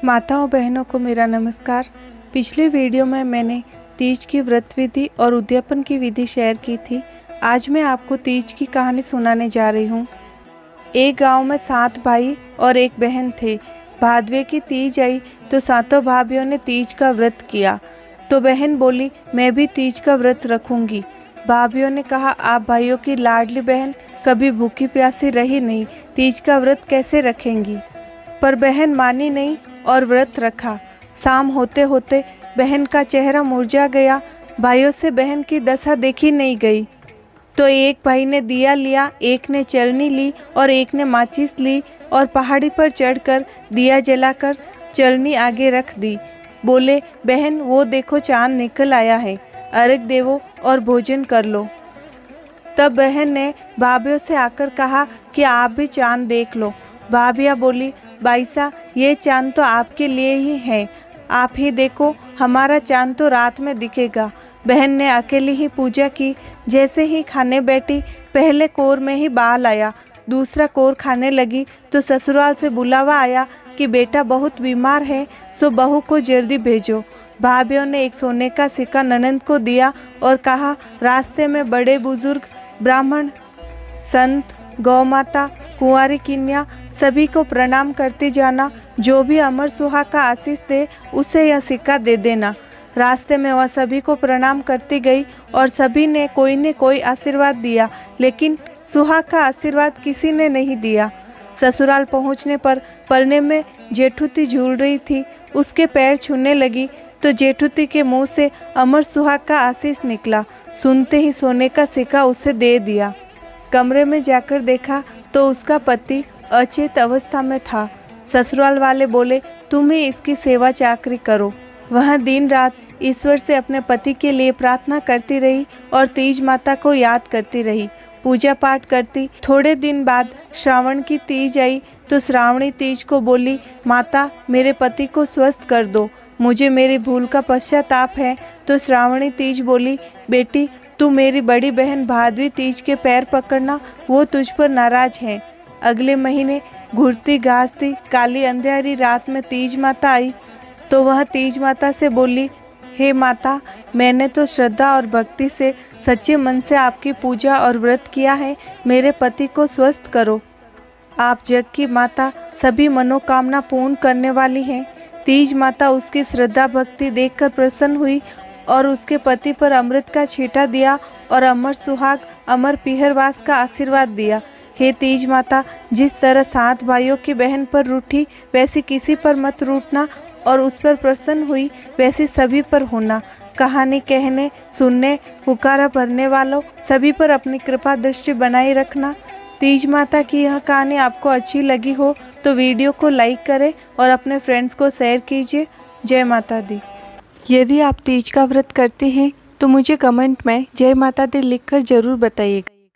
माताओं बहनों को मेरा नमस्कार। पिछले वीडियो में मैंने तीज की व्रत विधि और उद्यापन की विधि शेयर की थी। आज मैं आपको तीज की कहानी सुनाने जा रही हूँ। एक गांव में 7 भाई और एक बहन थे। भादवे की तीज आई तो सातों भाभीियों ने तीज का व्रत किया। तो बहन बोली, मैं भी तीज का व्रत रखूंगी। भाभीियों ने कहा, आप भाइयों की लाडली बहन कभी भूखी प्यासी रही नहीं, तीज का व्रत कैसे रखेंगी। पर बहन मानी नहीं और व्रत रखा। शाम होते होते बहन का चेहरा मुरझा गया। भाइयों से बहन की दशा देखी नहीं गई। तो एक भाई ने दिया लिया, एक ने चलनी ली और एक ने माचिस ली और पहाड़ी पर चढ़कर दिया जलाकर चलनी आगे रख दी। बोले, बहन वो देखो चांद निकल आया है, अर्घ देवो और भोजन कर लो। तब बहन ने भाभीियों से आकर कहा कि आप भी चांद देख लो। भाभियाँ बोली, बाईसा ये चांद तो आपके लिए ही है, आप ही देखो, हमारा चांद तो रात में दिखेगा। बहन ने अकेली ही पूजा की। जैसे ही खाने बैठी, पहले कोर में ही बाल आया। दूसरा कोर खाने लगी तो ससुराल से बुलावा आया कि बेटा बहुत बीमार है, सो बहू को जल्दी भेजो। भाभीियों ने एक सोने का सिक्का ननंद को दिया और कहा, रास्ते में बड़े बुजुर्ग, ब्राह्मण, संत, गौ माता, कुंवारी कन्या सभी को प्रणाम करते जाना। जो भी अमर सुहा का आशीष दे उसे यह सिक्का दे देना। रास्ते में वह सभी को प्रणाम करती गई और सभी ने कोई आशीर्वाद दिया, लेकिन सुहा का आशीर्वाद किसी ने नहीं दिया। ससुराल पहुंचने पर पलने में जेठूती झूल रही थी। उसके पैर छूने लगी तो जेठूती के मुंह से अमर सुहा का आशीष निकला। सुनते ही सोने का सिक्का उसे दे दिया। कमरे में जाकर देखा तो उसका पति अचेत अवस्था में था। ससुराल वाले बोले, तुम ही इसकी सेवा चाकरी करो। वह दिन रात ईश्वर से अपने पति के लिए प्रार्थना करती रही और तीज माता को याद करती रही, पूजा पाठ करती। थोड़े दिन बाद श्रावण की तीज आई तो श्रावणी तीज को बोली, माता मेरे पति को स्वस्थ कर दो, मुझे मेरी भूल का पश्चाताप है। तो श्रावणी तीज बोली, बेटी तू मेरी बड़ी बहन भादवी तीज के पैर पकड़ना, वो तुझ पर नाराज है। अगले महीने घुरती घासती काली अंधेरी रात में तीज माता आई तो वह तीज माता से बोली, हे माता, मैंने तो श्रद्धा और भक्ति से सच्चे मन से आपकी पूजा और व्रत किया है, मेरे पति को स्वस्थ करो। आप जग की माता, सभी मनोकामना पूर्ण करने वाली हैं। तीज माता उसकी श्रद्धा भक्ति देखकर प्रसन्न हुई और उसके पति पर अमृत का छींटा दिया और अमर सुहाग, अमर पीहरवास का आशीर्वाद दिया। हे तीज माता, जिस तरह 7 भाइयों की बहन पर रूठी, वैसे किसी पर मत रूठना और उस पर प्रसन्न हुई वैसे सभी पर होना। कहानी कहने, सुनने, हुकारा भरने वालों सभी पर अपनी कृपा दृष्टि बनाए रखना। तीज माता की यह कहानी आपको अच्छी लगी हो तो वीडियो को लाइक करें और अपने फ्रेंड्स को शेयर कीजिए। जय माता दी। यदि आप तीज का व्रत करते हैं तो मुझे कमेंट में जय माता दी लिखकर ज़रूर बताइएगा।